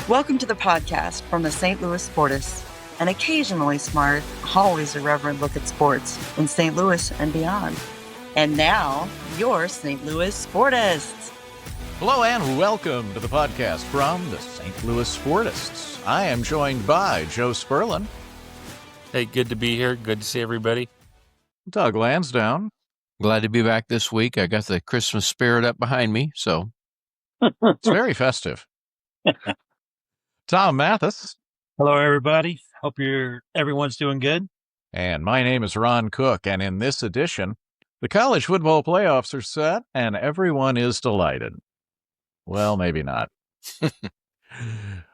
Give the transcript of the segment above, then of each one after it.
Welcome to the podcast from the St. Louis Sportists, an occasionally smart, always irreverent look at sports in St. Louis and beyond. And now, your St. Louis Sportists. Hello and welcome to the podcast from the St. Louis Sportists. I am joined by Joe Sperlin. Hey, good to be here. Good to see everybody. Doug Lansdowne. Glad to be back this week. I got the Christmas spirit up behind me, so. It's very festive. Tom Mathis. Hello, everybody. Hope everyone's doing good. And my name is Ron Cook, and in this edition, the college football playoffs are set, and everyone is delighted. Well, maybe not. The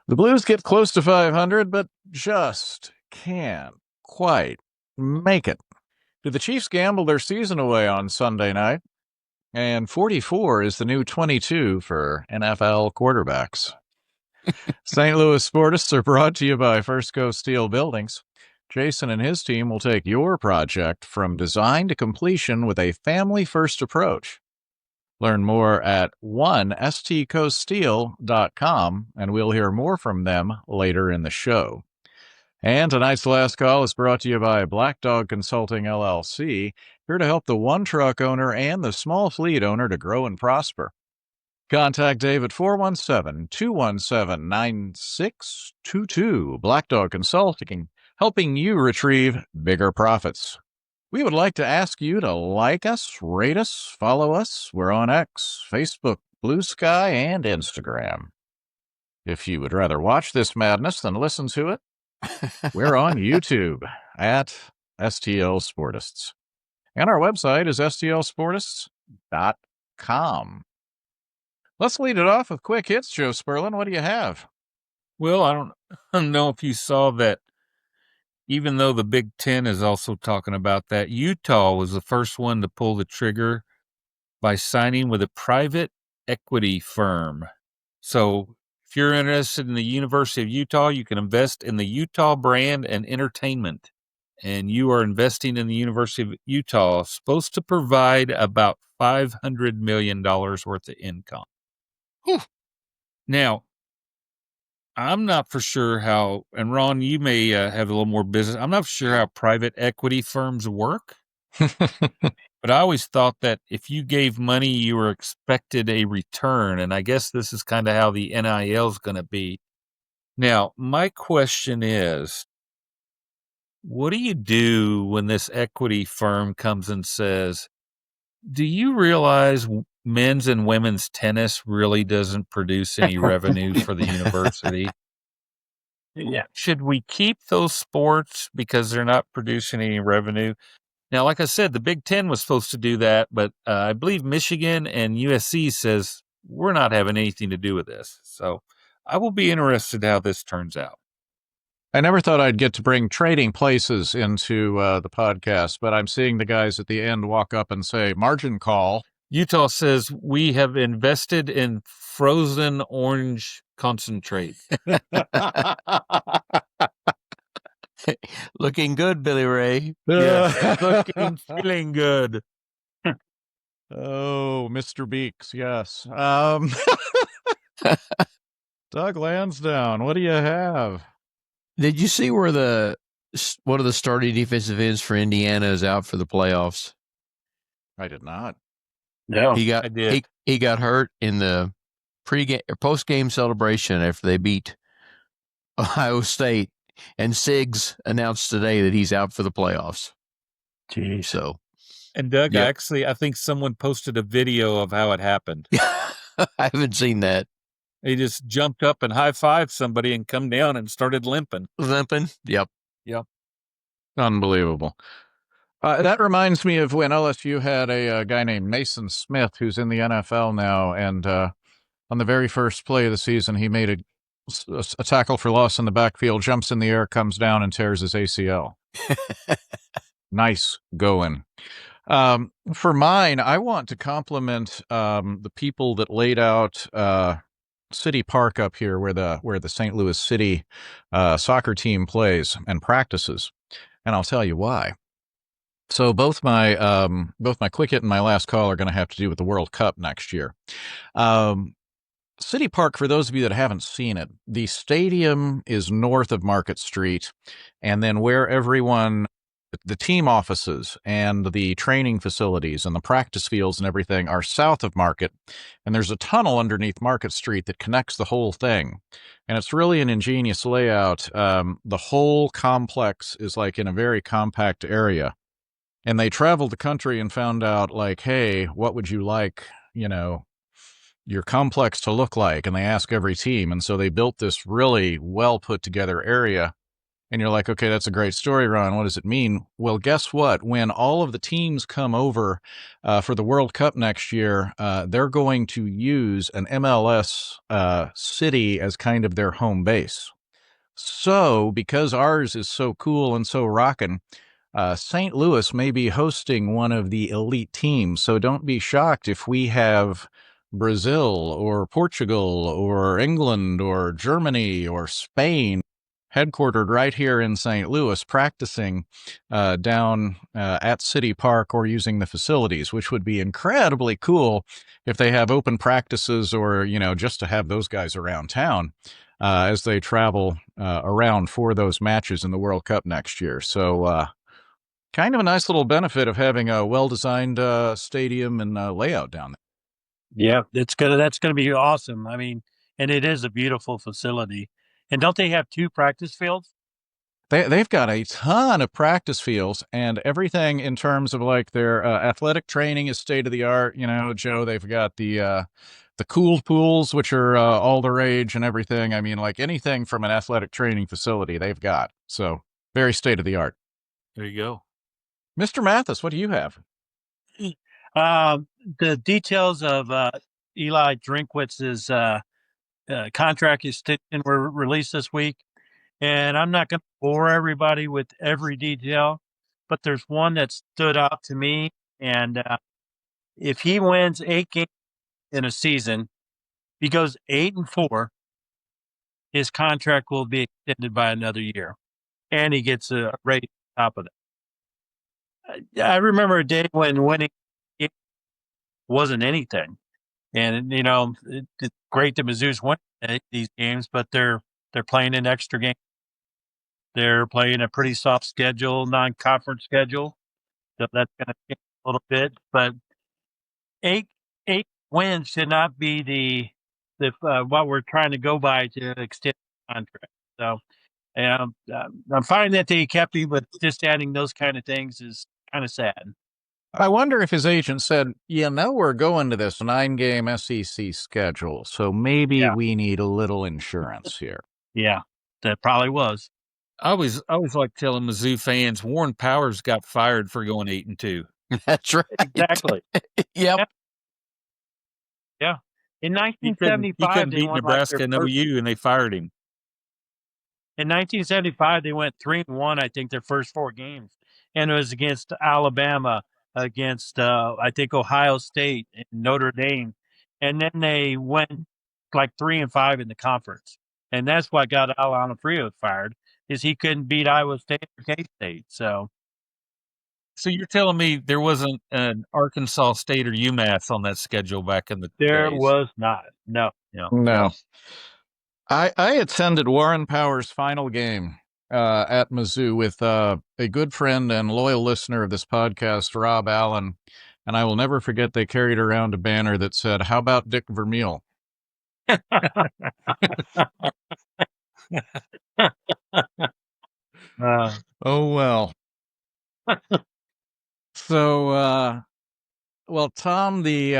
Blues get close to 500, but just can't quite make it. Did the Chiefs gamble their season away on Sunday night? And 44 is the new 22 for NFL quarterbacks. St. Louis Sportists are brought to you by First Coast Steel Buildings. Jason and his team will take your project from design to completion with a family-first approach. Learn more at 1stcoaststeel.com, and we'll hear more from them later in the show. And tonight's last call is brought to you by Black Dog Consulting, LLC, here to help the one-truck owner and the small fleet owner to grow and prosper. Contact Dave at 417-217-9622. Black Dog Consulting, helping you retrieve bigger profits. We would like to ask you to like us, rate us, follow us. We're on X, Facebook, Blue Sky, and Instagram. If you would rather watch this madness than listen to it, we're on YouTube at STL Sportists. And our website is stlsportists.com. Let's lead it off with quick hits, Joe Sperlin. What do you have? Well, I don't know if you saw that, even though the Big Ten is also talking about that, Utah was the first one to pull the trigger by signing with a private equity firm. So if you're interested in the University of Utah, you can invest in the Utah brand and entertainment. And you are investing in the University of Utah, supposed to provide about $500 million worth of income. Whew. Now, I'm not for sure how, and Ron, you may have a little more business. I'm not sure how private equity firms work, but I always thought that if you gave money, you were expected a return. And I guess this is kind of how the NIL is going to be. Now, my question is, what do you do when this equity firm comes and says, do you realize men's and women's tennis really doesn't produce any revenue for the university? Yeah. Should we keep those sports because they're not producing any revenue? Now, like I said, the Big Ten was supposed to do that, but I believe Michigan and USC says we're not having anything to do with this. So I will be interested how this turns out. I never thought I'd get to bring trading places into the podcast, but I'm seeing the guys at the end walk up and say, margin call. Utah says we have invested in frozen orange concentrate. Looking good, Billy Ray. Yeah, feeling good. Oh, Mr. Beeks, yes. Doug Lansdowne, what do you have? Did you see where one of the starting defensive ends for Indiana is out for the playoffs? I did not. No, He got I did. he got hurt in the post-game celebration after they beat Ohio State, and Siggs announced today that he's out for the playoffs. Jeez. So, And Doug, Yep. actually, I think someone posted a video of how it happened. I haven't seen that. He just jumped up and high-fived somebody and come down and started limping. Limping? Yep. Unbelievable. That reminds me of when LSU had a guy named Mason Smith, who's in the NFL now, and on the very first play of the season, he made a tackle for loss in the backfield, jumps in the air, comes down, and tears his ACL. Nice going. For mine, I want to compliment the people that laid out City Park up here where the St. Louis City soccer team plays and practices. And I'll tell you why. So both my quick hit and my last call are going to have to do with the World Cup next year. City Park, for those of you that haven't seen it, the stadium is north of Market Street, and then where everyone, the team offices and the training facilities and the practice fields and everything are south of Market, and there's a tunnel underneath Market Street that connects the whole thing. And it's really an ingenious layout. The whole complex is like in a very compact area. And they traveled the country and found out, like, hey, what would you like, your complex to look like? And they ask every team. And so they built this really well put together area. And you're like, okay, that's a great story, Ron. What does it mean? Well, guess what? When all of the teams come over for the World Cup next year, they're going to use an MLS city as kind of their home base. So because ours is so cool and so rockin', St. Louis may be hosting one of the elite teams, so don't be shocked if we have Brazil or Portugal or England or Germany or Spain headquartered right here in St. Louis practicing down at City Park or using the facilities, which would be incredibly cool if they have open practices or, just to have those guys around town as they travel around for those matches in the World Cup next year. So, kind of a nice little benefit of having a well-designed stadium and layout down there. Yeah, that's gonna be awesome. I mean, and it is a beautiful facility. And don't they have 2 practice fields? They've got a ton of practice fields, and everything in terms of like their athletic training is state of the art. Joe, they've got the cooled pools, which are all the rage and everything. I mean, like anything from an athletic training facility, they've got. So very state of the art. There you go. Mr. Mathis, what do you have? The details of Eli Drinkwitz's contract extension were released this week, and I'm not going to bore everybody with every detail, but there's one that stood out to me. And if he wins 8 games in a season, he goes 8-4. His contract will be extended by another year, and he gets a raise on top of that. I remember a day when winning wasn't anything. And, it's great that Mizzou's winning these games, but they're playing an extra game. They're playing a pretty soft schedule, non-conference schedule. So that's going to change a little bit. But eight wins should not be the what we're trying to go by to extend the contract. So I'm finding that they kept him, but just adding those kind of things is kind of sad. I wonder if his agent said, we're going to this 9-game SEC schedule, so maybe we need a little insurance here. Yeah, that probably was. I always like telling Mizzou fans, Warren Powers got fired for going 8-2. That's right. Exactly. Yep. Yeah. In He 1975, couldn't they beat won Nebraska and OU, and they fired him. In 1975, they went 3-1. I think their first 4 games, and it was against Alabama, against I think Ohio State and Notre Dame, and then they went like 3-5 in the conference, and that's what got Alonso fired, is he couldn't beat Iowa State or K-State. So you're telling me there wasn't an Arkansas State or UMass on that schedule back in the there days? was not. No. I attended Warren Powers' final game at Mizzou with a good friend and loyal listener of this podcast, Rob Allen, and I will never forget they carried around a banner that said, "How about Dick Vermeil?" Oh, well. So, Tom, the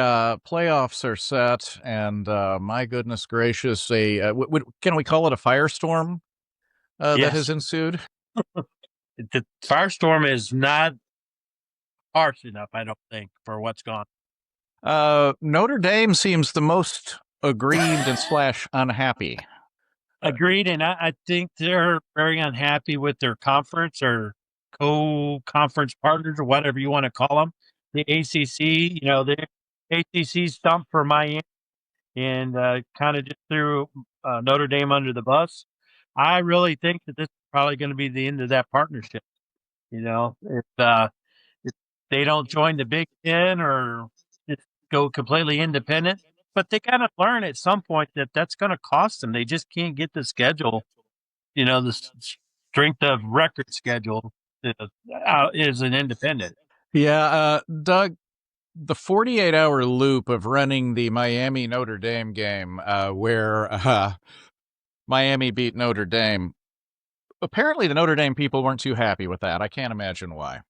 playoffs are set, and my goodness gracious, can we call it a firestorm that has ensued? The firestorm is not harsh enough, I don't think, for what's gone. Notre Dame seems the most aggrieved and / unhappy. Agreed, and I think they're very unhappy with their conference or co-conference partners or whatever you want to call them. The ACC, the ACC stumped for Miami and kind of just threw Notre Dame under the bus. I really think that this is probably going to be the end of that partnership. If they don't join the Big Ten or just go completely independent, But they gotta learn at some point that that's gonna cost them. They just can't get the schedule, the strength of record schedule out as an independent. Yeah, Doug, the 48-hour loop of running the Miami Notre Dame game, where Miami beat Notre Dame. Apparently, the Notre Dame people weren't too happy with that. I can't imagine why.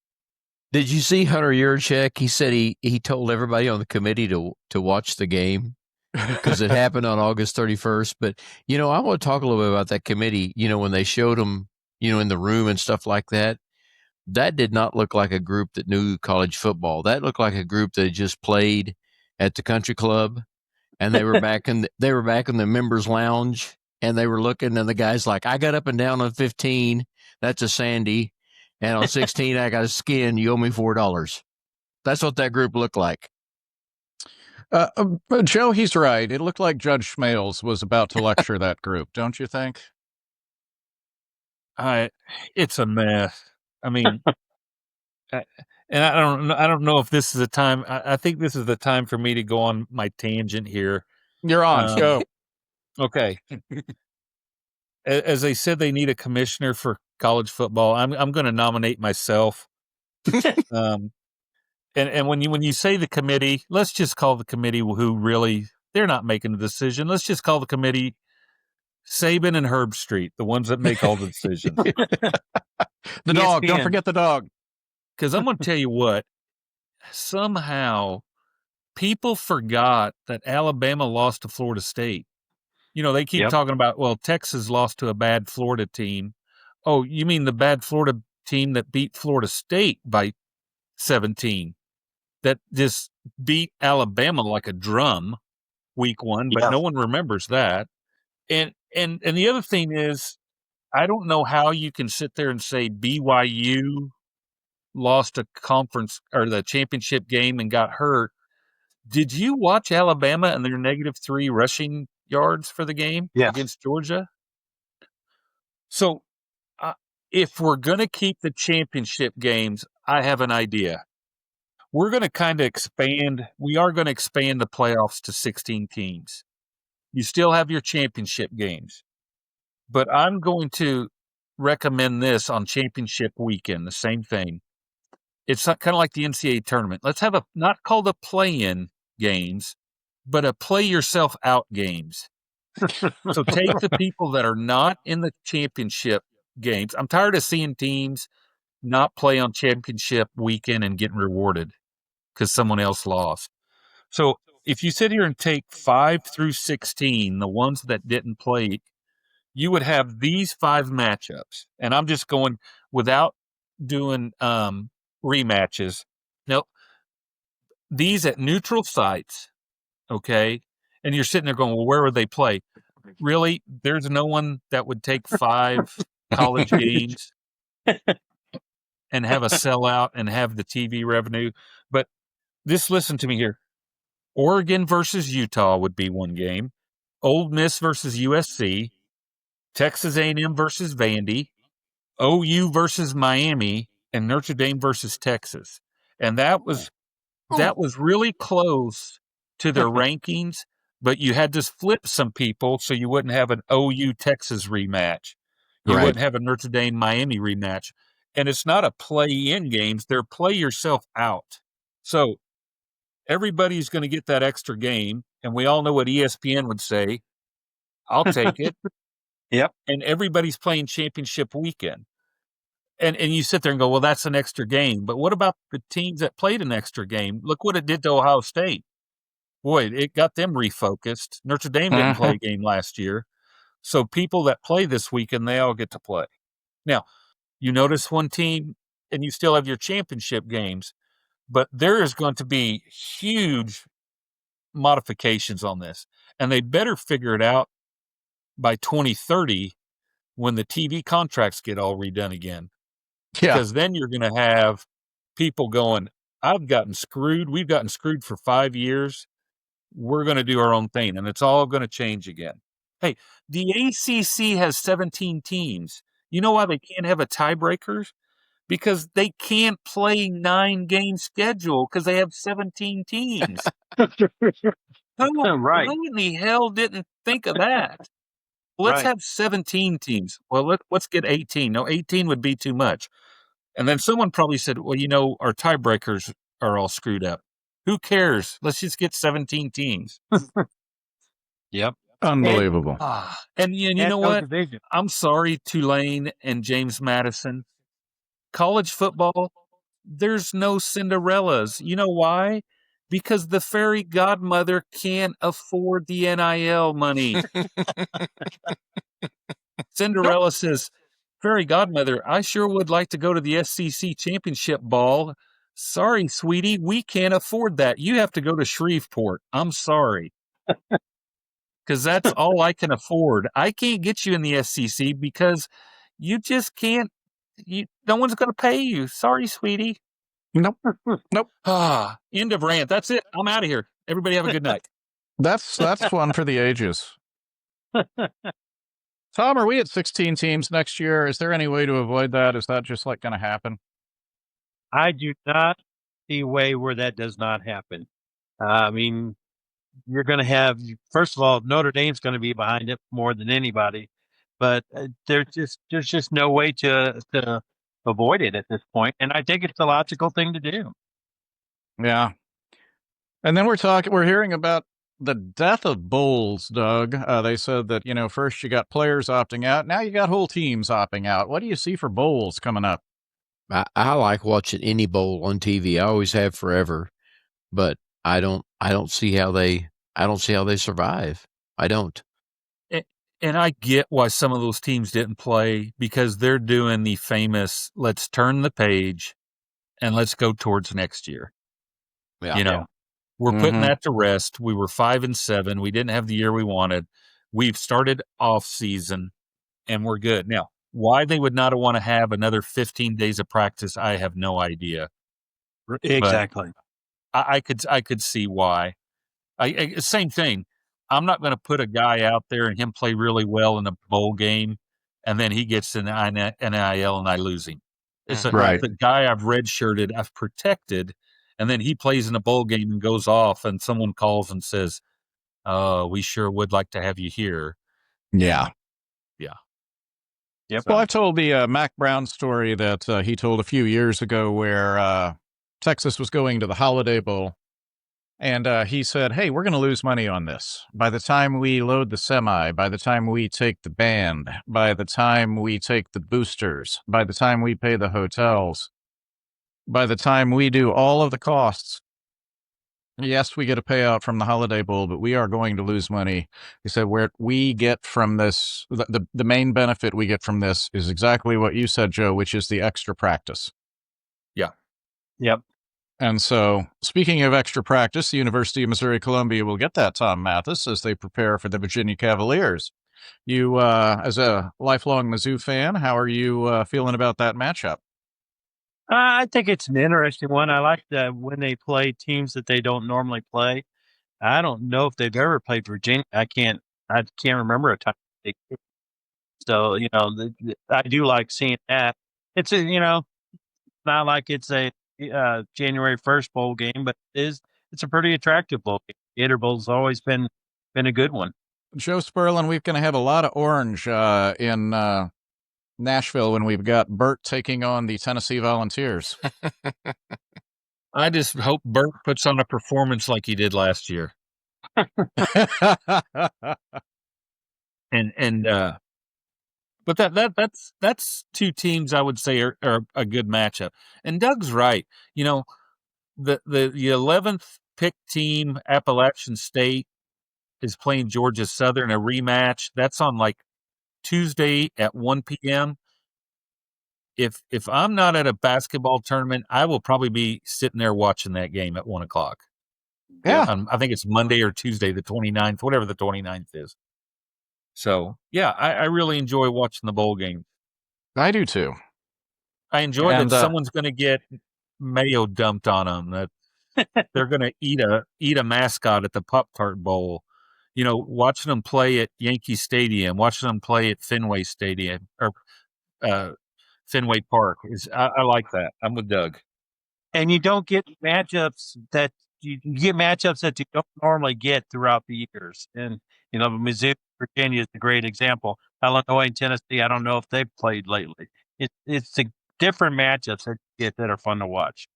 Did you see Hunter Yurchek? He said he told everybody on the committee to watch the game because it happened on August 31st. But, I want to talk a little bit about that committee. When they showed them, in the room and stuff like that, that did not look like a group that knew college football. That looked like a group that had just played at the country club, and they were back in the members lounge, and they were looking, and the guy's like, I got up and down on 15. That's a Sandy. And on 16, I got a skin. You owe me $4. That's what that group looked like. Joe, he's right. It looked like Judge Schmales was about to lecture that group, don't you think? It's a mess. I mean, and I don't know if this is the time. I think this is the time for me to go on my tangent here. You're on. Go. Okay. As they said, they need a commissioner for college football. I'm going to nominate myself. And when you say the committee, let's just call the committee who really they're not making the decision. Let's just call the committee Saban and Herb Street, the ones that make all the decisions. The dog. Don't forget the dog. Because I'm going to tell you what. Somehow, people forgot that Alabama lost to Florida State. They keep talking about, well, Texas lost to a bad Florida team. Oh, you mean the bad Florida team that beat Florida State by 17? That just beat Alabama like a drum week 1, but no one remembers that. And the other thing is, I don't know how you can sit there and say BYU lost a conference or the championship game and got hurt. Did you watch Alabama and their -3 rushing yards for the game against Georgia? So if we're going to keep the championship games, I have an idea. We're going to kind of expand. We are going to expand the playoffs to 16 teams. You still have your championship games. But I'm going to recommend this on championship weekend, the same thing. It's kind of like the NCAA tournament. Let's have not called a play-in games, but a play-yourself-out games. So take the people that are not in the championship games. I'm tired of seeing teams not play on championship weekend and getting rewarded because someone else lost. So if you sit here and take 5 through 16, the ones that didn't play, you would have these 5 matchups. And I'm just going without doing rematches. Now, these at neutral sites, okay? And you're sitting there going, well, where would they play? Really? There's no one that would take 5 college games and have a sellout and have the TV revenue. But listen to me here. Oregon versus Utah would be one game. Ole Miss versus USC. Texas A&M versus Vandy. OU versus Miami. And Notre Dame versus Texas. And that was really close to their rankings, but you had to flip some people so you wouldn't have an OU Texas rematch. You wouldn't have a Notre Dame Miami rematch. And it's not a play-in games. They're play yourself out. So everybody's going to get that extra game. And we all know what ESPN would say. I'll take it. Yep. And everybody's playing championship weekend. And you sit there and go, well, that's an extra game. But what about the teams that played an extra game? Look what it did to Ohio State. Boy, it got them refocused. Notre Dame didn't play a game last year. So people that play this weekend, they all get to play. Now, you notice one team, and you still have your championship games, but there is going to be huge modifications on this. And they better figure it out by 2030 when the TV contracts get all redone again. Yeah. Because then you're going to have people going, I've gotten screwed. We've gotten screwed for 5 years. We're going to do our own thing, and it's all going to change again. Hey, the ACC has 17 teams. You know why they can't have a tiebreaker? Because they can't play 9-game schedule because they have 17 teams. Right. Who in the hell didn't think of that? Let's Right. have 17 teams. Well, let's get 18. No, 18 would be too much. And then someone probably said, well, our tiebreakers are all screwed up. Who cares? Let's just get 17 teams. Yep. Unbelievable. And you And know no what? division. I'm sorry, Tulane and James Madison. College football, there's no Cinderellas. You know why? Because the fairy godmother can't afford the NIL money. Cinderella says, fairy godmother, I sure would like to go to the SEC championship ball. Sorry, sweetie, we can't afford that. You have to go to Shreveport. I'm sorry. Because that's all I can afford. I can't get you in the SEC because you just can't. No one's going to pay you. Sorry, sweetie. Nope. Nope. End of rant. That's it. I'm out of here. Everybody have a good night. That's one for the ages. Tom, are we at 16 teams next year? Is there any way to avoid that? Is that just like going to happen? I do not see a way where that does not happen. I mean, you're going to have, first of all, Notre Dame's going to be behind it more than anybody, but there's just no way to avoid it at this point. And I think it's the logical thing to do. Yeah. And then we're hearing about the death of bowls, Doug. They said that, first you got players opting out. Now you got whole teams opting out. What do you see for bowls coming up? I like watching any bowl on TV. I always have forever, but I don't see how they survive. I don't. And I get why some of those teams didn't play because they're doing the famous let's turn the page and let's go towards next year. Yeah. We're putting that to rest. We were 5-7. We didn't have the year we wanted. We've started off season and we're good. Now, why they would not want to have another 15 days of practice, I have no idea. Exactly. But I could see why. Same thing. I'm not going to put a guy out there and him play really well in a bowl game, and then he gets an NIL and I lose him. It's the guy I've redshirted, I've protected, and then he plays in a bowl game and goes off, and someone calls and says, "Oh, we sure would like to have you here." Yeah. Yeah. Yep. Well, I've told the Mac Brown story that he told a few years ago where Texas was going to the Holiday Bowl. And he said, hey, we're going to lose money on this. By the time we load the semi, by the time we take the band, by the time we take the boosters, by the time we pay the hotels, by the time we do all of the costs, yes, we get a payout from the Holiday Bowl, but we are going to lose money. He said, where we get from this, the main benefit we get from this is exactly what you said, Joe, which is the extra practice. Yeah. Yep. And so, speaking of extra practice, the University of Missouri-Columbia will get that, Tom Mathis, as they prepare for the Virginia Cavaliers. You, as a lifelong Mizzou fan, how are you feeling about that matchup? I think it's an interesting one. I like that when they play teams that they don't normally play. I don't know if they've ever played Virginia. I can't remember a time. So, I do like seeing that. It's not like it's a January 1st bowl game, but it's a pretty attractive bowl game. Gator Bowl's always been a good one. Joe Sperlin, we're going to have a lot of orange in Nashville when we've got Burt taking on the Tennessee Volunteers. I just hope Burt puts on a performance like he did last year. But that's two teams I would say are a good matchup. And Doug's right. The 11th picked team, Appalachian State, is playing Georgia Southern, a rematch. That's on like Tuesday at 1 p.m. If I'm not at a basketball tournament, I will probably be sitting there watching that game at 1 o'clock. Yeah. I think it's Monday or Tuesday, the 29th, whatever the 29th is. So, yeah, I really enjoy watching the bowl game. I do too. I enjoy that someone's going to get mayo dumped on them, that they're going to eat a mascot at the Pop-Tart Bowl. Watching them play at Yankee Stadium, watching them play at Fenway Stadium or Fenway Park. I like that. I'm with Doug. And you don't get matchups that you get matchups that you don't normally get throughout the years. And, Mizzou, Virginia is a great example. Illinois and Tennessee, I don't know if they've played lately. It's the different matchups that you get that are fun to watch.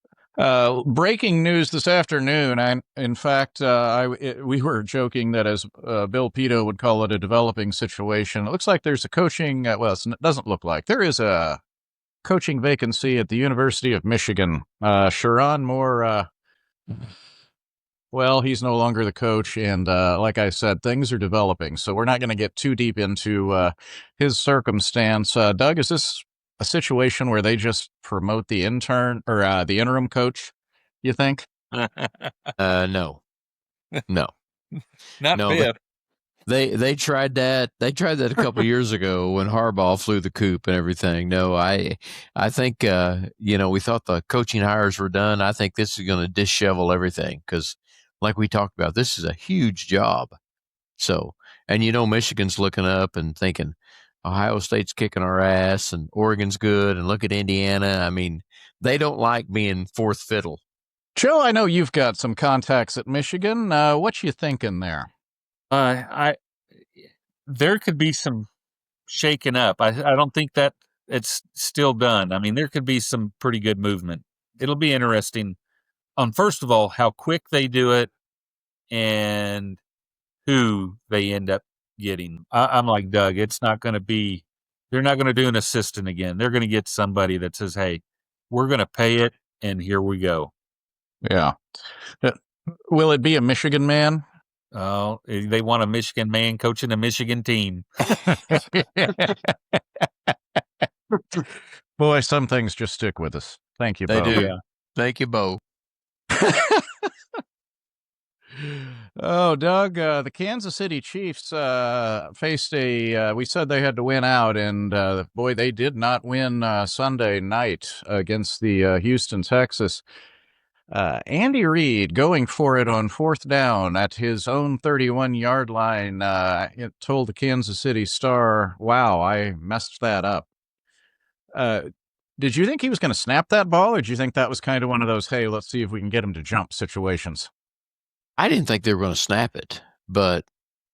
Breaking news this afternoon. We were joking that as Bill Pito would call it, a developing situation. It looks like there's a coaching, it doesn't look like. There is a coaching vacancy at the University of Michigan. Sharon Moore, he's no longer the coach, and like I said, things are developing, so we're not going to get too deep into his circumstance. Doug, is this a situation where they just promote the intern or the interim coach, you think? No. Not No, Biff. They tried that. They tried that a couple years ago when Harbaugh flew the coop and everything. No, I think we thought the coaching hires were done. I think this is going to dishevel everything because, like we talked about, this is a huge job. So, and Michigan's looking up and thinking Ohio State's kicking our ass and Oregon's good, and look at Indiana. I mean, they don't like being fourth fiddle. Joe, I know you've got some contacts at Michigan. What you thinking there? There could be some shaking up. I don't think that it's still done. I mean, there could be some pretty good movement. It'll be interesting on, first of all, how quick they do it and who they end up getting. I'm like Doug. It's not going to be. They're not going to do an assistant again. They're going to get somebody that says, "Hey, we're going to pay it, and here we go." Yeah. Will it be a Michigan man? Oh, they want a Michigan man coaching a Michigan team. Boy, some things just stick with us. Thank you, They Bo. do. Yeah. Thank you, Bo. Oh, Doug, the Kansas City Chiefs faced we said they had to win out, and boy, they did not win Sunday night against the Houston Texas. Andy Reid going for it on fourth down at his own 31-yard line. It told the Kansas City Star, wow, I messed that up. Did you think he was going to snap that ball, or did you think that was kind of one of those, hey, let's see if we can get him to jump situations? I didn't think they were going to snap it, but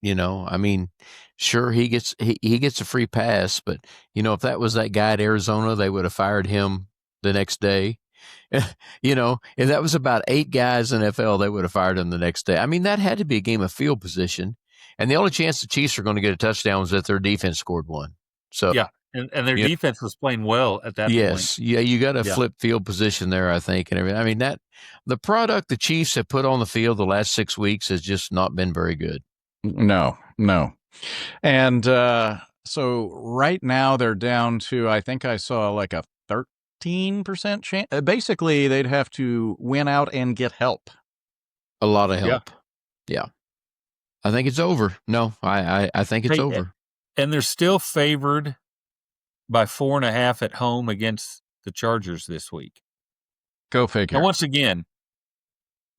I mean, sure, he gets a free pass, but if that was that guy at Arizona, they would have fired him the next day. If that was about 8 guys in NFL, they would have fired him the next day. I mean, that had to be a game of field position, and the only chance the Chiefs are going to get a touchdown was if their defense scored one. So yeah, and their defense was playing well at that point. Yes, yeah, you got to flip field position there, I think, and everything. I mean, that the product the Chiefs have put on the field the last 6 weeks has just not been very good. No. And so right now they're down to, I think I saw like a 13% chance. Basically, they'd have to win out and get help. A lot of help. Yeah. I think it's over. No, I think it's over. And they're still favored by 4.5 at home against the Chargers this week. Go figure. Now, once again,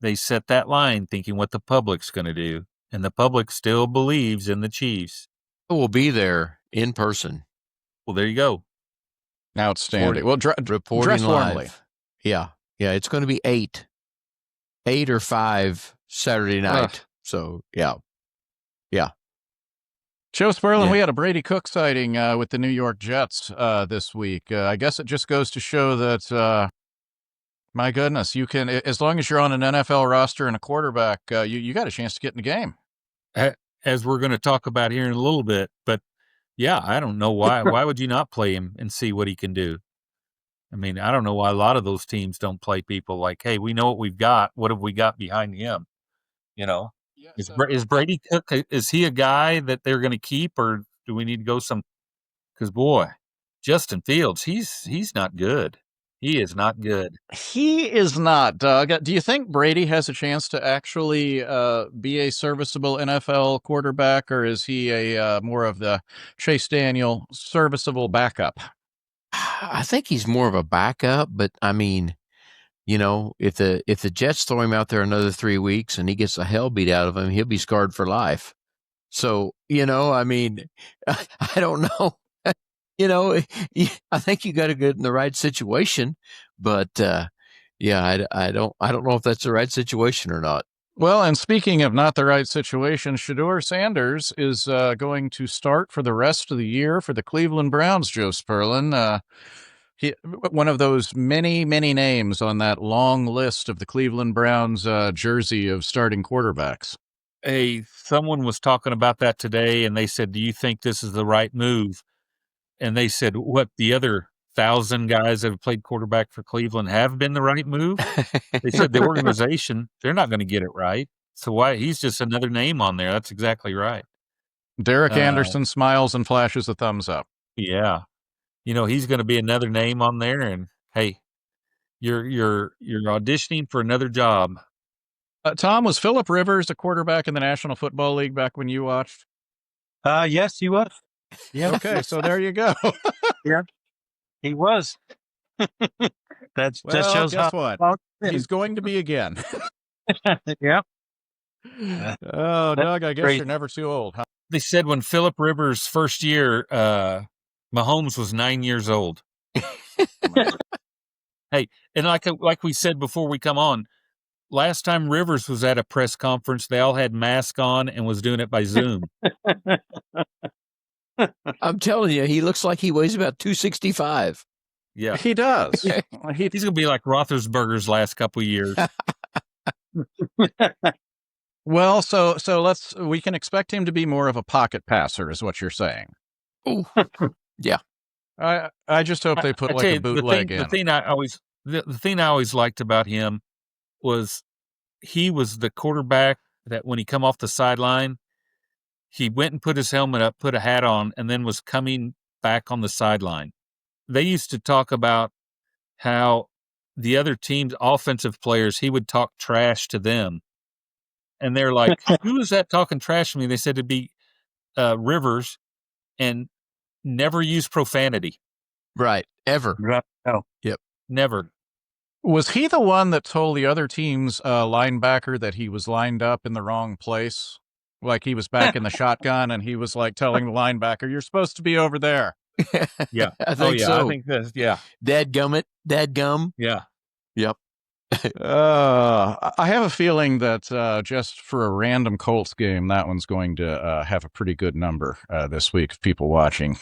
they set that line thinking what the public's going to do, and the public still believes in the Chiefs. We'll be there in person. Well, there you go. Outstanding. Well, reporting dress live. warmly. Yeah. It's going to be 8 or 5 Saturday night. So, yeah. Joe Sperlin, we had a Brady Cook sighting with the New York Jets this week. I guess it just goes to show that, my goodness, you can, as long as you're on an NFL roster and a quarterback, you got a chance to get in the game. As we're going to talk about here in a little bit. But, yeah, I don't know why. Why would you not play him and see what he can do? I mean, I don't know why a lot of those teams don't play people like, hey, we know what we've got. What have we got behind him? Is Brady Cook, is he a guy that they're going to keep, or do we need to go some? Because, boy, Justin Fields, he's not good. He is not good. He is not, Doug. Do you think Brady has a chance to actually be a serviceable NFL quarterback, or is he a more of the Chase Daniel serviceable backup? I think he's more of a backup, but I mean, if the Jets throw him out there another 3 weeks and he gets the hell beat out of him, he'll be scarred for life. So, I mean, I don't know. I think you got to get in the right situation, but Yeah, I don't know if that's the right situation or not. Well, and speaking of not the right situation, Shedeur Sanders is going to start for the rest of the year for the Cleveland Browns, Joe Sperlin. One of those many, many names on that long list of the Cleveland Browns jersey of starting quarterbacks. Hey, someone was talking about that today, and they said, do you think this is the right move? And they said, what, the other 1,000 guys that have played quarterback for Cleveland have been the right move? They said the organization, they're not going to get it right. So why? He's just another name on there. That's exactly right. Derek Anderson smiles and flashes a thumbs up. Yeah. He's going to be another name on there, and hey, you're auditioning for another job. Tom, was Phillip Rivers a quarterback in the National Football League back when you watched? Yes, he was. Yeah. Okay, so there you go. Yeah, he was. That just Well, shows guess how. what? He's going to be again. Yeah. Oh, Doug, I guess great. you're never too old, huh? They said when Phillip Rivers' first year, Mahomes was 9 years old. Hey, and like we said before we come on, last time Rivers was at a press conference, they all had masks on and was doing it by Zoom. I'm telling you, he looks like he weighs about 265. Yeah, He does. he's going to be like Roethlisberger's last couple of years. Well, so we can expect him to be more of a pocket passer, is what you're saying. Ooh. Yeah. I just hope they put I like tell a you, bootleg in. The thing I always liked about him was he was the quarterback that when he come off the sideline, he went and put his helmet up, put a hat on, and then was coming back on the sideline. They used to talk about how the other team's offensive players, he would talk trash to them. And they're like, who is that talking trash to me? They said it'd be Rivers, and never use profanity. Right. Ever. Right. Oh. Yep. Never. Was he the one that told the other team's linebacker that he was lined up in the wrong place? Like he was back in the shotgun and he was like telling the linebacker, you're supposed to be over there. Yeah. I think so. I think that's, yeah. Dadgum. Yeah. Yep. I have a feeling that just for a random Colts game, that one's going to have a pretty good number this week of people watching.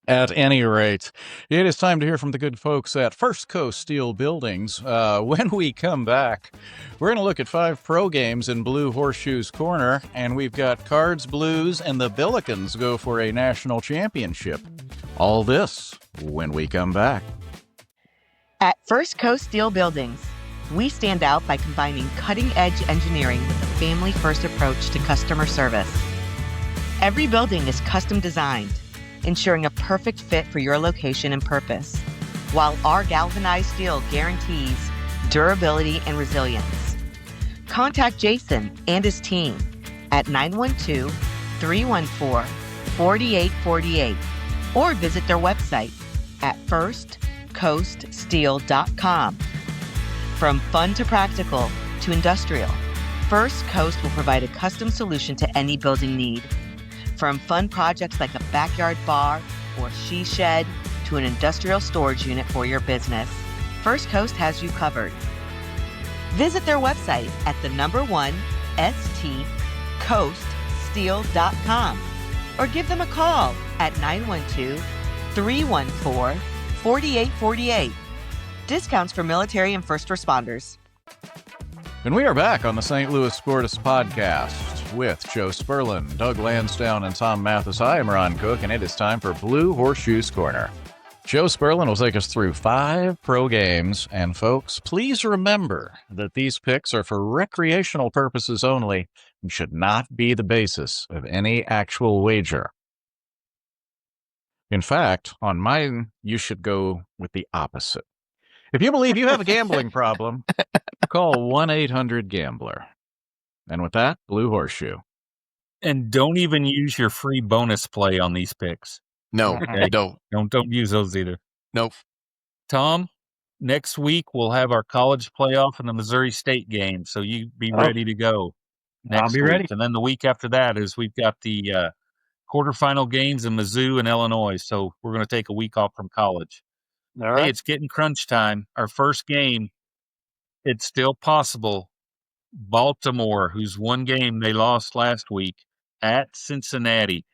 At any rate, it is time to hear from the good folks at First Coast Steel Buildings. When we come back, we're going to look at 5 pro games in Blue Horseshoe's Corner, and we've got Cards, Blues, and the Billikens go for a national championship. All this when we come back. At First Coast Steel Buildings, we stand out by combining cutting-edge engineering with a family-first approach to customer service. Every building is custom designed, ensuring a perfect fit for your location and purpose, while our galvanized steel guarantees durability and resilience. Contact Jason and his team at 912-314-4848 or visit their website at firstcoaststeel.com. From fun to practical to industrial, First Coast will provide a custom solution to any building need. From fun projects like a backyard bar or she shed to an industrial storage unit for your business, First Coast has you covered. Visit their website at stcoaststeel.com or give them a call at 912-314-4848. Discounts for military and first responders. And we are back on the St. Louis Sportus Podcast with Joe Sperlin, Doug Lansdowne, and Tom Mathis. I am Ron Cook, and it is time for Blue Horseshoe's Corner. Joe Sperlin will take us through 5 pro games, and folks, please remember that these picks are for recreational purposes only and should not be the basis of any actual wager. In fact, on mine, you should go with the opposite. If you believe you have a gambling problem, call 1-800-GAMBLER. And with that, Blue Horseshoe. And don't even use your free bonus play on these picks. No, don't. Don't use those either. Nope. Tom, next week we'll have our college playoff and the Missouri State game, so you be ready to go. I'll be ready. And then the week after that is we've got the quarterfinal games in Mizzou and Illinois, so we're going to take a week off from college. All right. Hey, it's getting crunch time. Our first game It's still possible. Baltimore, whose one game they lost last week, at Cincinnati.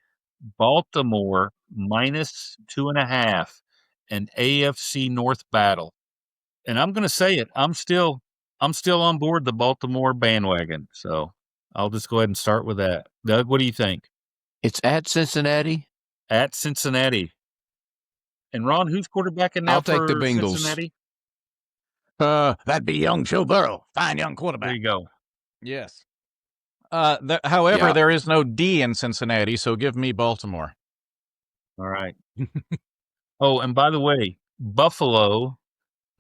Baltimore -2.5, an AFC North battle. And I'm going to say it. I'm still on board the Baltimore bandwagon. So I'll just go ahead and start with that. Doug, what do you think? It's at Cincinnati. At Cincinnati. And Ron, who's quarterbacking now I'll take for the Bengals. Cincinnati? That'd be young Joe Burrow. Fine young quarterback. There you go. Yes. However, Yeah. there is no D in Cincinnati, so give me Baltimore. All right. Oh, and by the way, Buffalo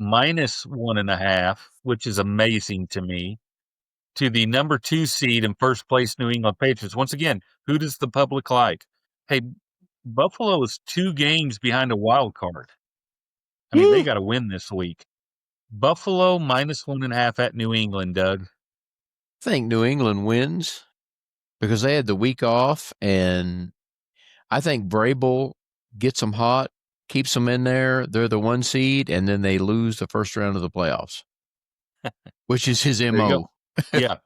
-1.5, which is amazing to me, to the number 2 seed in first place New England Patriots. Once again, who does the public like? Hey, Buffalo is 2 games behind a wild card. I mean, they got to win this week. Buffalo -1.5 at New England, Doug. I think New England wins because they had the week off, and I think Vrabel gets them hot, keeps them in there. They're the 1 seed, and then they lose the first round of the playoffs, which is his There you MO. go. Yeah.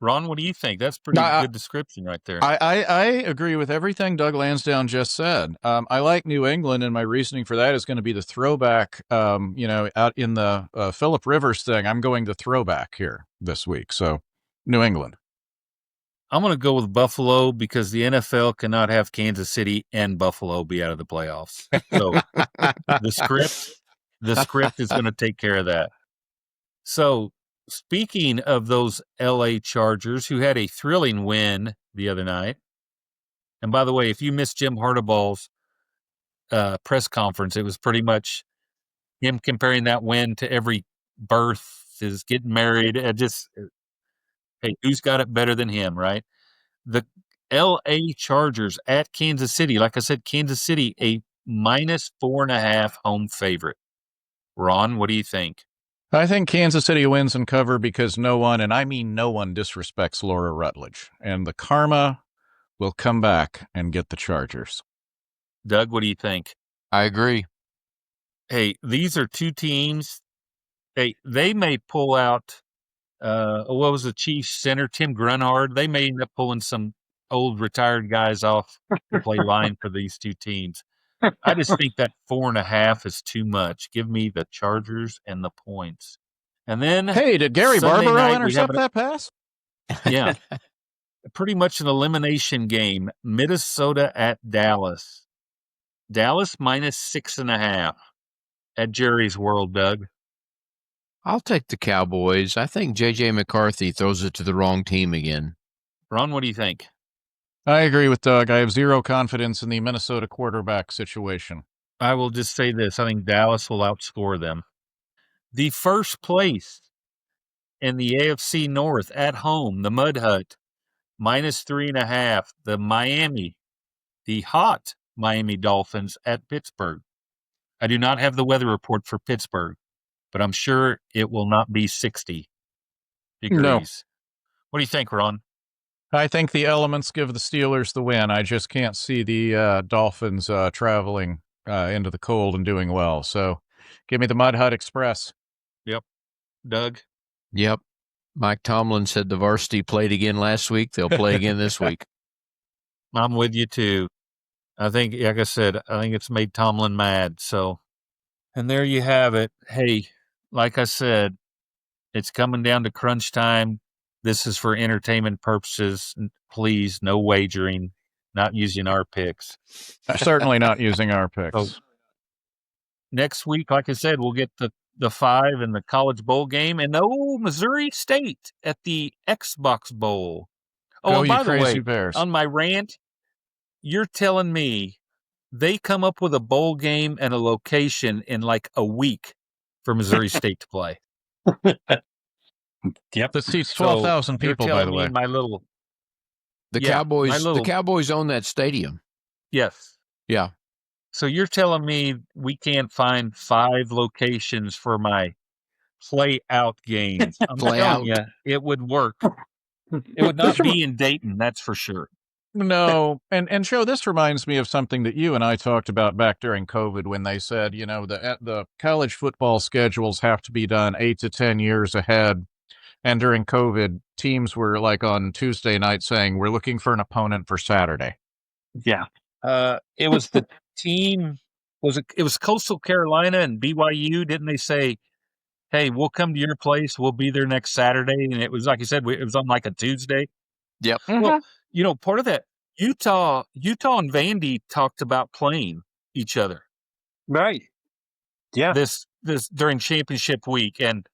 Ron, what do you think? That's pretty good description right there. I agree with everything Doug Lansdowne just said. I like New England, and my reasoning for that is going to be the throwback. Out in the Phillip Rivers thing, I'm going the throwback here this week. So, New England. I'm going to go with Buffalo because the NFL cannot have Kansas City and Buffalo be out of the playoffs. So the script is going to take care of that. So speaking of those LA Chargers who had a thrilling win the other night, and by the way, if you missed Jim Hardaball's press conference, it was pretty much him comparing that win to every birth, is getting married. Hey, who's got it better than him, right? The LA Chargers at Kansas City. Like I said, Kansas City, a -4.5 home favorite. Ron, what do you think? I think Kansas City wins and cover because no one, and I mean no one, disrespects Laura Rutledge. And the karma will come back and get the Chargers. Doug, what do you think? I agree. Hey, these are 2 teams. Hey, they may pull out what was the Chiefs center, Tim Grunhard? They may end up pulling some old retired guys off to play line for these 2 teams. I just think that 4.5 is too much. Give me the Chargers and the points. And then, hey, did Gary Sunday Barbaro night, intercept that pass? Yeah, pretty much an elimination game. Minnesota at Dallas. Dallas -6.5 at Jerry's World, Doug. I'll take the Cowboys. I think J.J. McCarthy throws it to the wrong team again. Ron, what do you think? I agree with Doug. I have zero confidence in the Minnesota quarterback situation. I will just say this. I think Dallas will outscore them. The first place in the AFC North at home, the Mud Hut, -3.5. The hot Miami Dolphins at Pittsburgh. I do not have the weather report for Pittsburgh, but I'm sure it will not be 60 degrees. No. What do you think, Ron? I think the elements give the Steelers the win. I just can't see the Dolphins traveling into the cold and doing well. So give me the Mud Hut Express. Yep. Doug? Yep. Mike Tomlin said the varsity played again last week. They'll play again this week. I'm with you, too. I think, like I said, I think it's made Tomlin mad. So, and there you have it. Hey, like I said, it's coming down to crunch time. This is for entertainment purposes. Please, no wagering, not using our picks. Certainly not using our picks. So, next week, like I said, we'll get the 5 in the College Bowl game and Missouri State at the Xbox Bowl. Oh, Go, and by you the crazy way, Bears. on my rant, you're telling me they come up with a bowl game and a location in like a week for Missouri State to play. Yep. That seats 12,000 people, by the way. The Yeah, Cowboys own that stadium. Yes. Yeah. So you're telling me we can't find 5 locations for my play out games. I'm Play telling out. you, it would work. It would not be in Dayton, that's for sure. No, and Joe, this reminds me of something that you and I talked about back during COVID when they said, the college football schedules have to be done 8 to 10 years ahead. And during COVID, teams were like on Tuesday night saying, we're looking for an opponent for Saturday. Yeah. It was the team. It was Coastal Carolina and BYU. Didn't they say, hey, we'll come to your place. We'll be there next Saturday. And it was like you said, it was on like a Tuesday. Yep. Well, part of that, Utah and Vandy talked about playing each other. Right. Yeah. This during championship week. And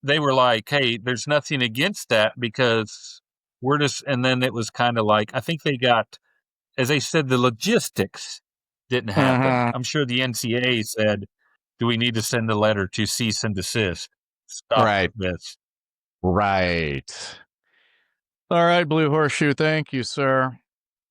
they were like, hey, there's nothing against that because we're just, and then it was kind of like, I think they got, as they said, the logistics didn't happen. I'm sure the NCAA said, do we need to send a letter to cease and desist? Stop this. Right. All right, Blue Horseshoe. Thank you, sir.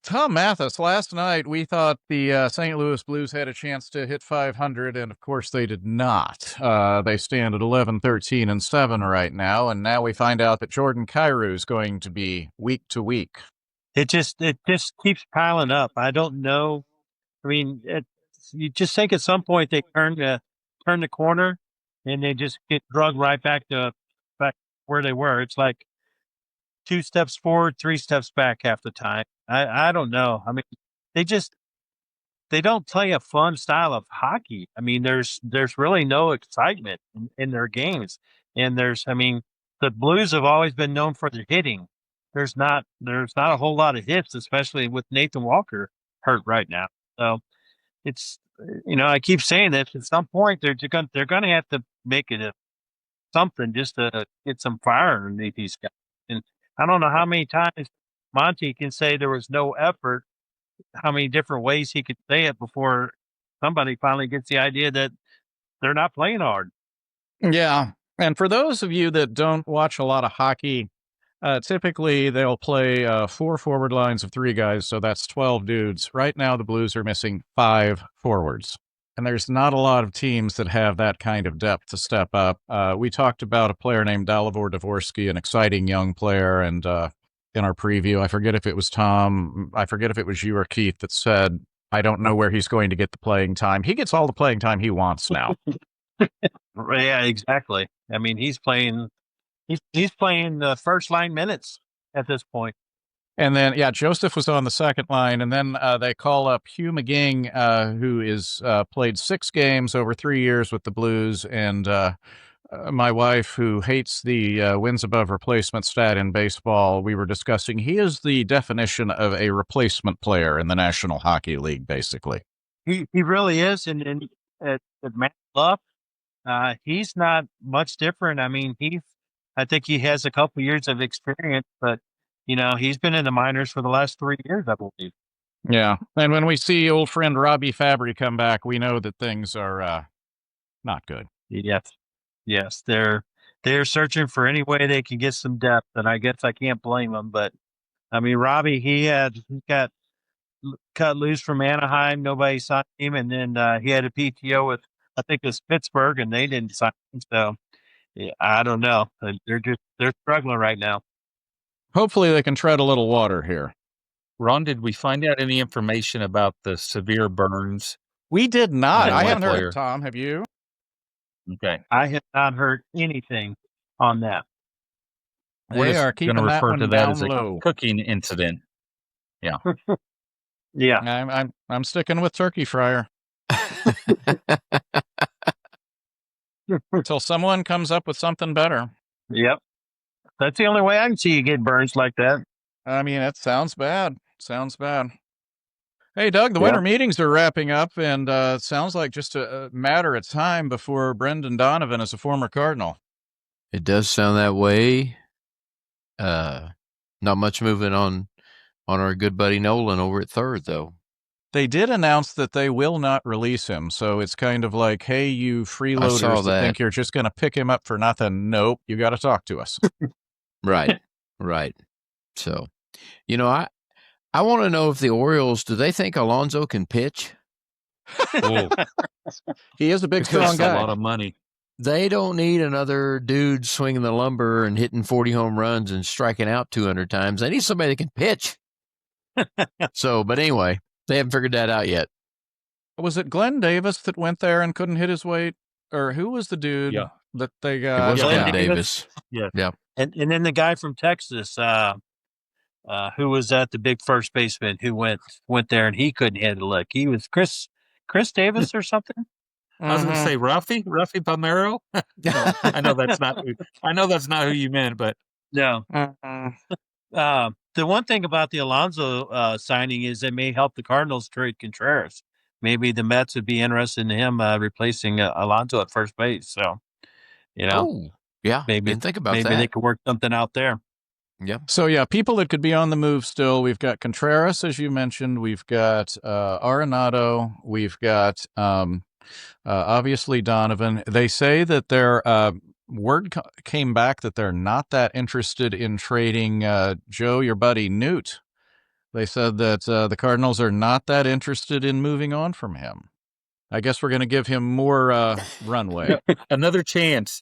Tom Mathis, last night we thought the St. Louis Blues had a chance to hit 500, and of course they did not. They stand at 11-13-7 right now, and now we find out that Jordan Kyrou is going to be week to week. It just keeps piling up. I don't know. I mean, you just think at some point they turn the corner, and they just get drugged right back where they were. It's like 2 steps forward, 3 steps back half the time. I don't know. I mean, they don't play a fun style of hockey. I mean, there's really no excitement in their games. And the Blues have always been known for their hitting. There's not a whole lot of hits, especially with Nathan Walker hurt right now. So it's, I keep saying this, at some point they're going to have to make it something just to get some fire underneath these guys. And I don't know how many times Monty can say there was no effort, how many different ways he could say it before somebody finally gets the idea that they're not playing hard. Yeah. And for those of you that don't watch a lot of hockey, typically they'll play 4 forward lines of 3 guys, so that's 12 dudes. Right now, the Blues are missing 5 forwards. And there's not a lot of teams that have that kind of depth to step up. We talked about a player named Dalibor Dvorsky, an exciting young player, and in our preview, I forget if it was Tom, I forget if it was you or Keith that said, I don't know where he's going to get the playing time. He gets all the playing time he wants now. Yeah, exactly. I mean, he's playing the first line minutes at this point. And then, Joseph was on the second line, and then they call up Hugh McGing, who is played 6 games over 3 years with the Blues, and my wife, who hates the wins above replacement stat in baseball, we were discussing, he is the definition of a replacement player in the National Hockey League, basically. He really is, and at Matt Luff, he's not much different. I mean, I think he has a couple years of experience, but he's been in the minors for the last 3 years, I believe. Yeah, and when we see old friend Robbie Fabry come back, we know that things are not good. Yes, they're searching for any way they can get some depth, and I guess I can't blame them. But I mean, Robbie, he got cut loose from Anaheim. Nobody signed him, and then he had a PTO with, I think it was Pittsburgh, and they didn't sign him. So yeah, I don't know. They're struggling right now. Hopefully they can tread a little water here. Ron, did we find out any information about the severe burns? We did not. I haven't player. heard, Tom. Have you? Okay. I have not heard anything on that. They are keeping going to that refer one to that down as a low. cooking incident. Yeah. Yeah. I'm sticking with turkey fryer. Until someone comes up with something better. Yep. That's the only way I can see you get burns like that. I mean, it sounds bad. Hey, Doug, the winter meetings are wrapping up, and it sounds like just a matter of time before Brendan Donovan is a former Cardinal. It does sound that way. Not much moving on our good buddy Nolan over at third, though. They did announce that they will not release him, so it's kind of like, hey, you freeloaders that think you're just going to pick him up for nothing. Nope, you got to talk to us. Right. So, I want to know if the Orioles, do they think Alonso can pitch? He is a big, strong guy. A lot of money. They don't need another dude swinging the lumber and hitting 40 home runs and striking out 200 times. They need somebody that can pitch. So, but anyway, they haven't figured that out yet. Was it Glenn Davis that went there and couldn't hit his weight? Or who was the dude Yeah. that they It got? was Glenn Glenn Davis. Davis. Yeah. Yeah. And then the guy from Texas, who was at the big first baseman who went there and he couldn't hit a lick. He was Chris Davis or something. I was going to say Ruffy Palmero. No, I know that's not who you meant, but No. The one thing about the Alonso signing is it may help the Cardinals trade Contreras. Maybe the Mets would be interested in him replacing Alonso at first base. So, Oh, yeah. maybe Didn't think about maybe that. they could work something out there. Yeah. So, yeah, people that could be on the move still. We've got Contreras, as you mentioned. We've got Arenado. We've got, obviously, Donovan. They say that their word came back that they're not that interested in trading Joe, your buddy, Newt. They said that the Cardinals are not that interested in moving on from him. I guess we're going to give him more runway. another chance.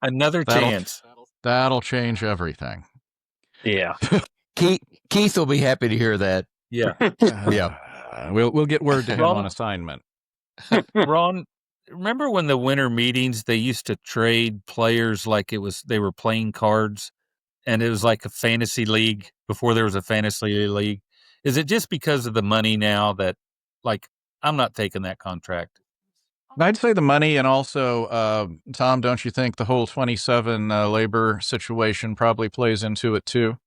Chance. That'll change everything. Yeah. Keith will be happy to hear that. Yeah. Yeah. We'll get word to him on assignment. Ron, remember when the winter meetings, they used to trade players like they were playing cards, and it was like a fantasy league before there was a fantasy league? Is it just because of the money now that, like, I'm not taking that contract? I'd say the money, and also, Tom, don't you think the whole 27 labor situation probably plays into it too?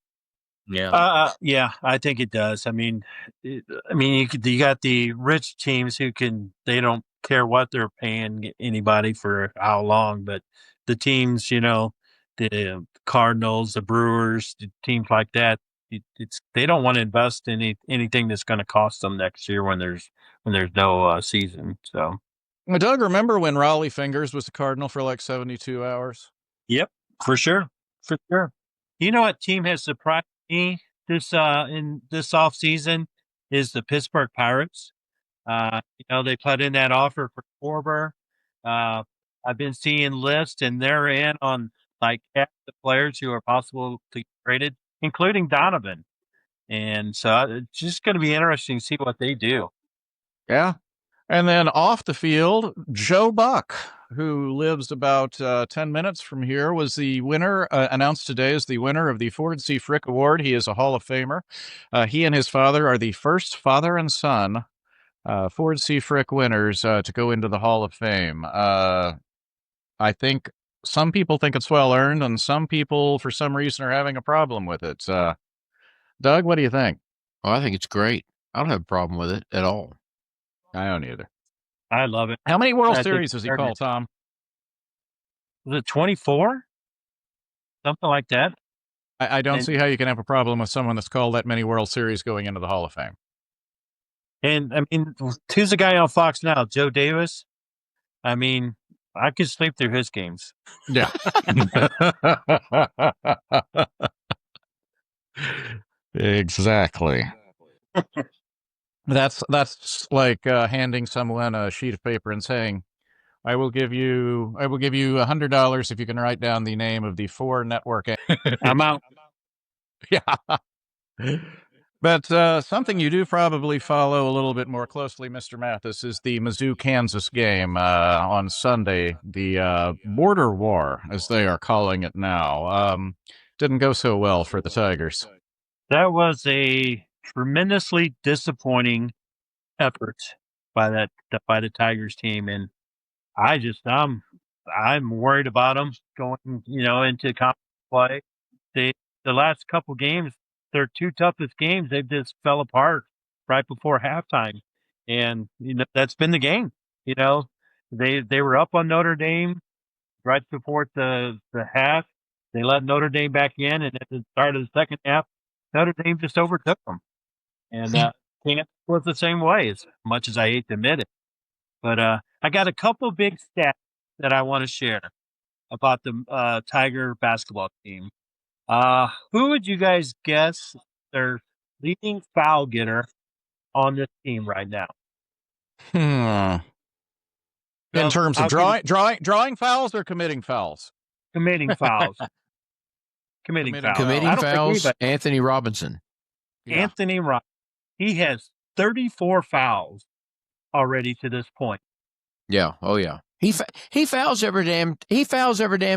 Yeah. Yeah, I think it does. I mean, you got the rich teams they don't care what they're paying anybody for how long, but the teams, the Cardinals, the Brewers, the teams like that, they don't want to invest in anything that's going to cost them next year when there's no season. So. Doug, remember when Rollie Fingers was a Cardinal for like 72 hours? Yep, for sure. For sure. You know what team has surprised me in this offseason is the Pittsburgh Pirates. They put in that offer for Korver. I've been seeing lists, and they're in on like half the players who are possible to get traded, including Donovan. And so it's just going to be interesting to see what they do. Yeah. And then off the field, Joe Buck, who lives about 10 minutes from here, was the winner, announced today as the winner of the Ford C. Frick Award. He is a Hall of Famer. He and his father are the first father and son Ford C. Frick winners to go into the Hall of Fame. I think some people think it's well-earned, and some people, for some reason, are having a problem with it. Doug, what do you think? Oh, I think it's great. I don't have a problem with it at all. I don't either. I love it. How many World Series does he call, Tom? Was it 24? Something like that. I don't see how you can have a problem with someone that's called that many World Series going into the Hall of Fame. And, I mean, who's the guy on Fox now? Joe Davis? I mean, I could sleep through his games. Yeah. Exactly. That's like handing someone a sheet of paper and saying, I will give you $100 if you can write down the name of the 4 network. I'm out. Yeah. But something you do probably follow a little bit more closely, Mr. Mathis, is the Mizzou-Kansas game on Sunday, the border war, as they are calling it now. Didn't go so well for the Tigers. That was a tremendously disappointing effort by the Tigers team, and I'm worried about them going into conference play. The last couple games, their 2 toughest games, they've just fell apart right before halftime, and that's been the game. They were up on Notre Dame right before the half. They let Notre Dame back in, and at the start of the second half, Notre Dame just overtook them. And Kansas was the same way, as much as I hate to admit it. But I got a couple big stats that I want to share about the Tiger basketball team. Who would you guys guess their leading foul getter on this team right now? In terms of drawing fouls or committing fouls? Committing fouls. Committing fouls. Committing I don't think fouls, anybody- Anthony Robinson. Anthony Ryan, he has 34 fouls already to this point. Yeah. Oh yeah. He fouls every damn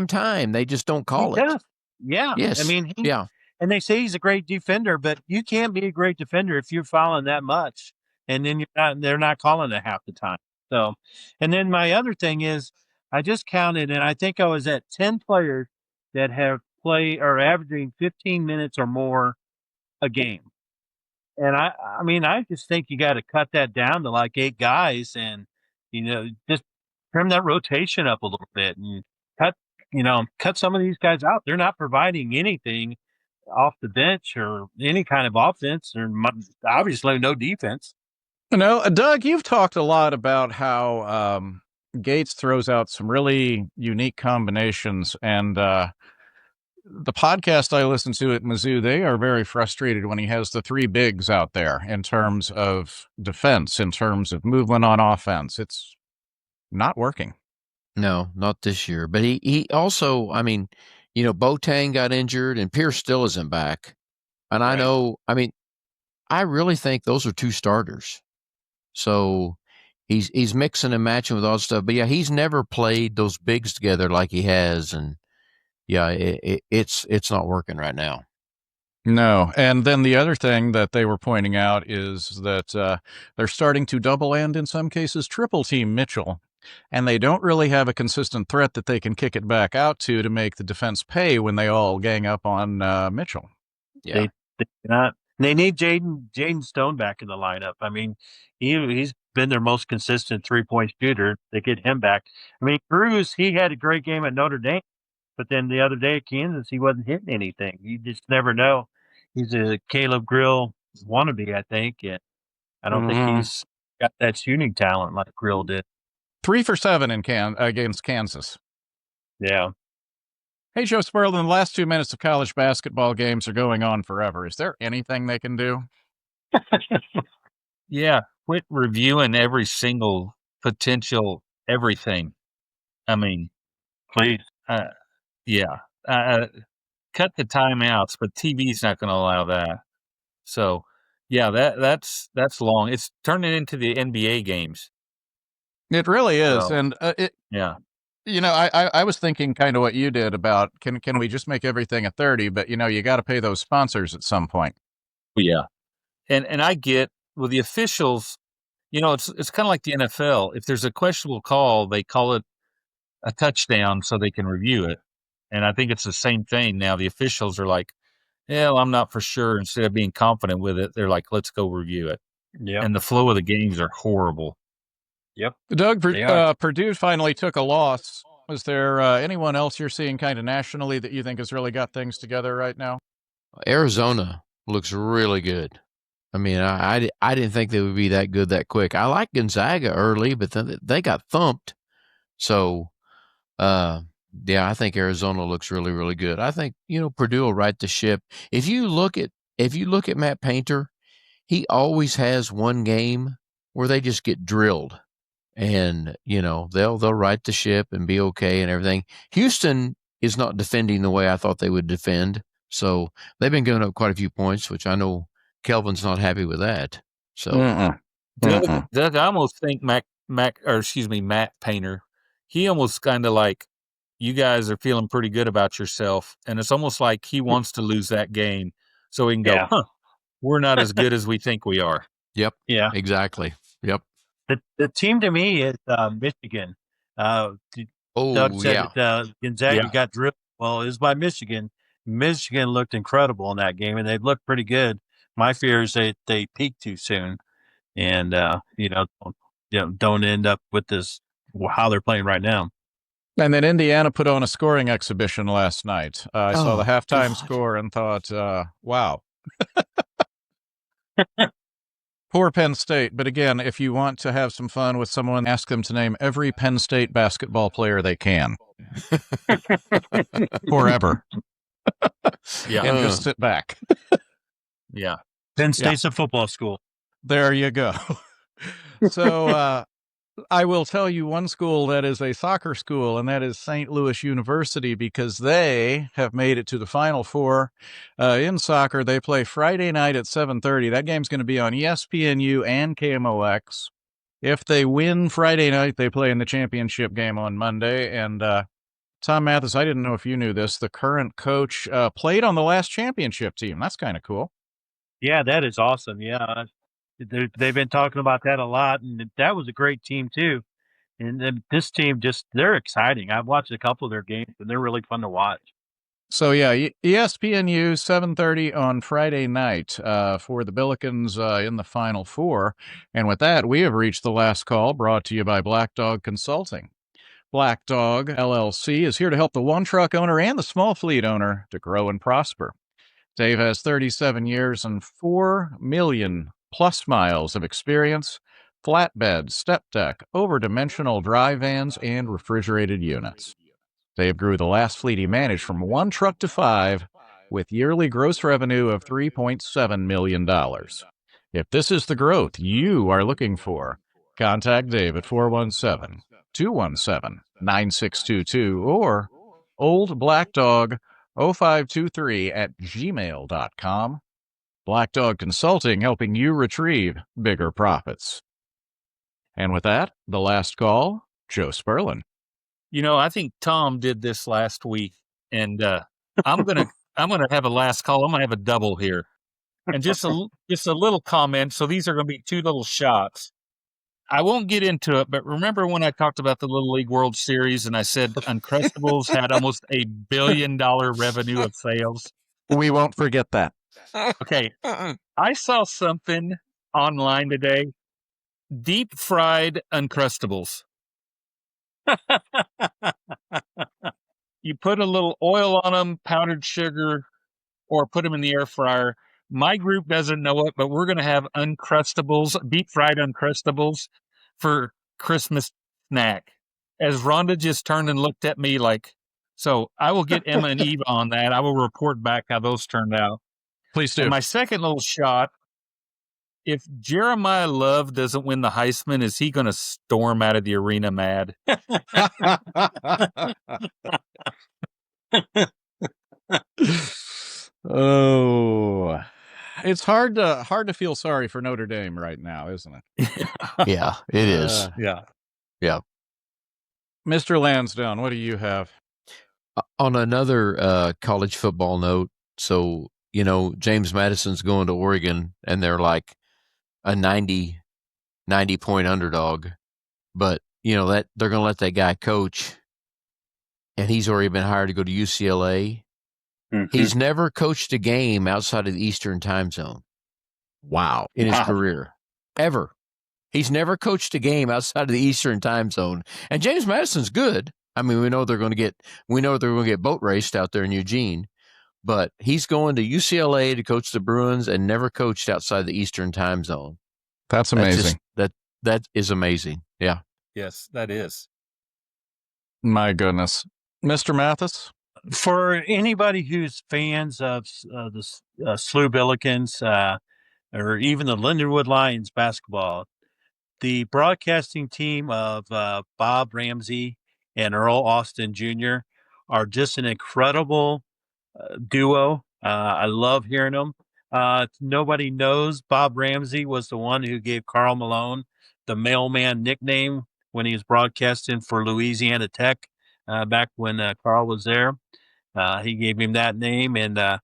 time. They just don't call it. Does. Yeah. Yes. I mean, yeah. And they say he's a great defender, but you can't be a great defender if you're fouling that much, and then they're not calling it half the time. So, and then my other thing is, I just counted, and I think I was at 10 players that have played or averaging 15 minutes or more a game. And I mean, I just think you got to cut that down to like 8 guys, and just trim that rotation up a little bit and cut some of these guys out. They're not providing anything off the bench or any kind of offense, or obviously no defense. Doug, you've talked a lot about how Gates throws out some really unique combinations, and the podcast I listen to at Mizzou, they are very frustrated when he has the 3 bigs out there in terms of defense, in terms of movement on offense. It's not working. No, not this year. But he also, I mean, Boateng got injured and Pierce still isn't back. And I know, I mean, I really think those are 2 starters. So he's mixing and matching with all stuff. But yeah, he's never played those bigs together like he has, and yeah, it's not working right now. No. And then the other thing that they were pointing out is that they're starting to double and in some cases triple team Mitchell, and they don't really have a consistent threat that they can kick it back out to make the defense pay when they all gang up on Mitchell. Yeah. They cannot. They need Jaden Stone back in the lineup. I mean, he's been their most consistent 3-point shooter. They get him back. I mean, Cruz, he had a great game at Notre Dame, but then the other day at Kansas, he wasn't hitting anything. You just never know. He's a Caleb Grill wannabe, I think, and I don't think he's got that shooting talent like Grill did. 3 for 7 against Kansas. Yeah. Hey, Joe Sperlin, the last 2 minutes of college basketball games are going on forever. Is there anything they can do? Yeah, quit reviewing every single potential everything. I mean, Please. yeah. Cut the timeouts, but TV's not going to allow that. So, yeah, that's long. It's turning into the NBA games. It really is, So, and yeah. I was thinking kind of what you did about can we just make everything a 30? But you got to pay those sponsors at some point. Yeah. And I get with the officials, it's kind of like the NFL. If there's a questionable call, they call it a touchdown so they can review it. And I think it's the same thing now. The officials are like, well, I'm not for sure. Instead of being confident with it, they're like, let's go review it. Yeah. And the flow of the games are horrible. Yep. Doug, Purdue finally took a loss. Is there anyone else you're seeing kind of nationally that you think has really got things together right now? Arizona looks really good. I mean, I didn't think they would be that good that quick. I like Gonzaga early, but then they got thumped. So, yeah, I think Arizona looks really, really good. I think Purdue will right the ship. If you look at Matt Painter, he always has one game where they just get drilled, and they'll right the ship and be okay and everything. Houston is not defending the way I thought they would defend, so they've been giving up quite a few points, which I know Kelvin's not happy with that. So, Doug, I almost think Matt Painter, he almost kind of like, you guys are feeling pretty good about yourself, and it's almost like he wants to lose that game so he can go, we're not as good as we think we are. Yep. Yeah. Exactly. Yep. The team to me is Michigan. Doug said that Gonzaga got drilled. Well, it was by Michigan. Michigan looked incredible in that game, and they looked pretty good. My fear is that they peak too soon, and don't end up with this how they're playing right now. And then Indiana put on a scoring exhibition last night. I saw the halftime score and thought, wow. Poor Penn State. But again, if you want to have some fun with someone, ask them to name every Penn State basketball player they can. Forever. Yeah. And just sit back. Yeah. Penn State's a football school. There you go. So I will tell you one school that is a soccer school, and that is St. Louis University, because they have made it to the Final Four in soccer. They play Friday night at 7:30. That game's going to be on ESPNU and KMOX. If they win Friday night, they play in the championship game on Monday. And Tom Mathis, I didn't know if you knew this. The current coach played on the last championship team. That's kind of cool. Yeah, that is awesome. Yeah, they've been talking about that a lot, and that was a great team too. And then this team they're exciting. I've watched a couple of their games, and they're really fun to watch. So, yeah, ESPNU 7:30 on Friday night for the Billikens in the Final Four. And with that, we have reached the last call, brought to you by Black Dog Consulting. Black Dog LLC is here to help the one-truck owner and the small fleet owner to grow and prosper. Dave has 37 years and 4 million plus miles of experience, flatbed, step deck, over-dimensional dry vans, and refrigerated units. Dave grew the last fleet he managed from 1 truck to 5 with yearly gross revenue of $3.7 million. If this is the growth you are looking for, contact Dave at 417-217-9622 or oldblackdog0523@gmail.com. Black Dog Consulting, helping you retrieve bigger profits. And with that, the last call, Joe Sperlin. I think Tom did this last week, and I'm gonna have a last call. I'm gonna have a double here, and just a little comment. So these are gonna be 2 little shots. I won't get into it, but remember when I talked about the Little League World Series and I said Uncrustables had almost $1 billion revenue of sales? We won't forget that. Okay, I saw something online today: deep fried Uncrustables. You put a little oil on them, powdered sugar, or put them in the air fryer. My group doesn't know it, but we're going to have Uncrustables, deep fried Uncrustables for Christmas snack. As Rhonda just turned and looked at me like, so I will get Emma and Eve on that. I will report back how those turned out. Please do. And my second little shot, if Jeremiah Love doesn't win the Heisman, is he going to storm out of the arena mad? Oh, it's hard to feel sorry for Notre Dame right now, isn't it? Yeah, it is. Yeah. Mr. Lansdowne, what do you have? On another college football note, so, James Madison's going to Oregon, and they're like a 90-point underdog. But, that they're going to let that guy coach, and he's already been hired to go to UCLA. Mm-hmm. He's never coached a game outside of the Eastern time zone. Wow. In his career. Ever. He's never coached a game outside of the Eastern time zone. And James Madison's good. I mean, we know they're going to get boat raced out there in Eugene, but he's going to UCLA to coach the Bruins and never coached outside the Eastern time zone. That's amazing. That is amazing. Yeah. Yes, that is. My goodness. Mr. Mathis? For anybody who's fans of the SLU Billikens or even the Lindenwood Lions basketball, the broadcasting team of Bob Ramsey and Earl Austin Jr. are just an incredible duo. I love hearing them. Nobody knows Bob Ramsey was the one who gave Karl Malone the mailman nickname when he was broadcasting for Louisiana Tech back when Karl was there. He gave him that name, and I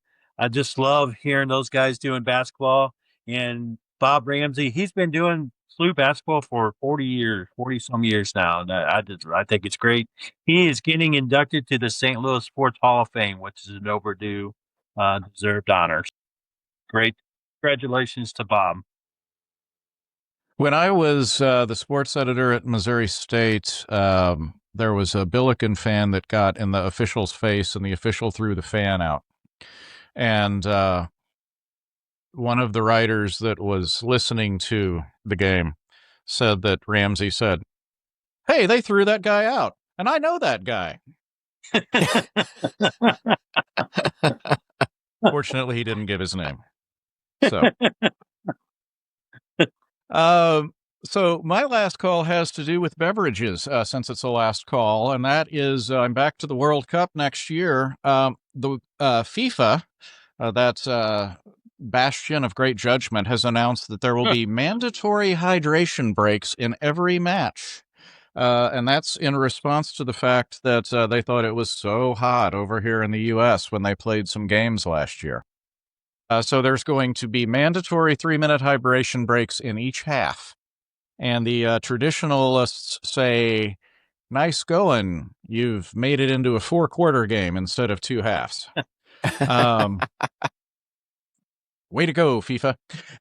just love hearing those guys doing basketball. And Bob Ramsey, he's been doing SLU basketball for 40-some years now. And I think it's great. He is getting inducted to the St. Louis Sports Hall of Fame, which is an overdue, deserved honor. Great. Congratulations to Bob. When I was the sports editor at Missouri State, there was a Billiken fan that got in the official's face, and the official threw the fan out. And one of the writers that was listening to the game said that Ramsey said, "Hey, they threw that guy out, and I know that guy." Fortunately, he didn't give his name. So, So my last call has to do with beverages, since it's the last call, and that is I'm back to the World Cup next year. The FIFA, that's bastion of great judgment, has announced that there will be mandatory hydration breaks in every match. And that's in response to the fact that they thought it was so hot over here in the U.S. when they played some games last year. So there's going to be mandatory 3-minute hydration breaks in each half. And the traditionalists say, nice going. You've made it into a 4-quarter game instead of 2 halves. Way to go, FIFA.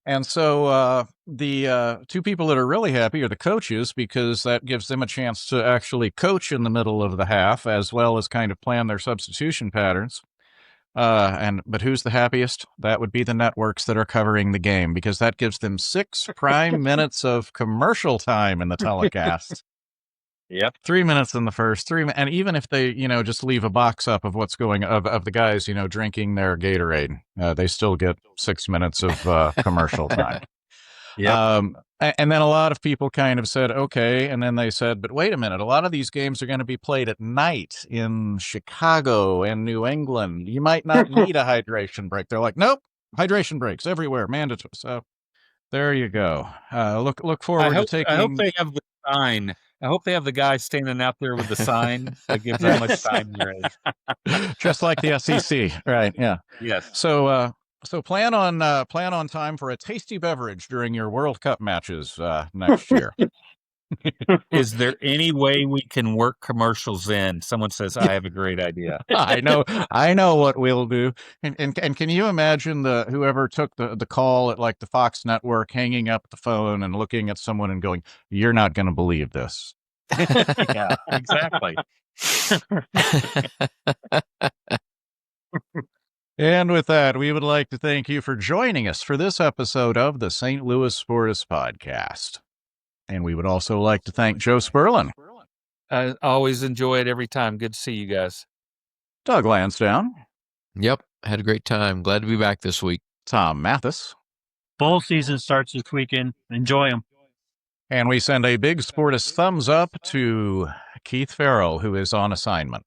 And so the 2 people that are really happy are the coaches, because that gives them a chance to actually coach in the middle of the half, as well as kind of plan their substitution patterns. But who's the happiest? That would be the networks that are covering the game, because that gives them 6 prime minutes of commercial time in the telecast. Yep. 3 minutes in the first, and even if they, just leave a box up of what's going of the guys, drinking their Gatorade, they still get 6 minutes of commercial time. Yep. And then a lot of people kind of said, okay, and then they said, but wait a minute, a lot of these games are going to be played at night in Chicago and New England. You might not need a hydration break. They're like, nope, hydration breaks everywhere, mandatory. So there you go. Look forward to taking. I hope they have the sign. I hope they have the guy standing out there with the sign that gives how much time there is. Just like the SEC, right? Yeah. Yes. So plan on time for a tasty beverage during your World Cup matches next year. Is there any way we can work commercials in? Someone says, I have a great idea. I know what we'll do. And can you imagine whoever took the call at like the Fox network hanging up the phone and looking at someone and going, you're not going to believe this. Yeah, exactly. And with that, we would like to thank you for joining us for this episode of the St. Louis Sportus Podcast. And we would also like to thank Joe Sperlin. I always enjoy it every time. Good to see you guys. Doug Lansdowne. Yep, had a great time. Glad to be back this week. Tom Mathis. Bowl season starts this weekend. Enjoy them. And we send a big Sportus thumbs up to Keith Farrell, who is on assignment.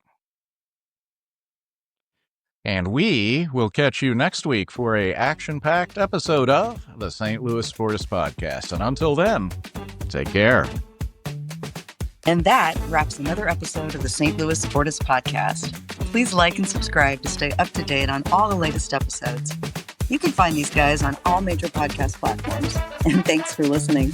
And we will catch you next week for a action-packed episode of the St. Louis Sportus Podcast. And until then, take care. And that wraps another episode of the St. Louis Sportus Podcast. Please like and subscribe to stay up to date on all the latest episodes. You can find these guys on all major podcast platforms. And thanks for listening.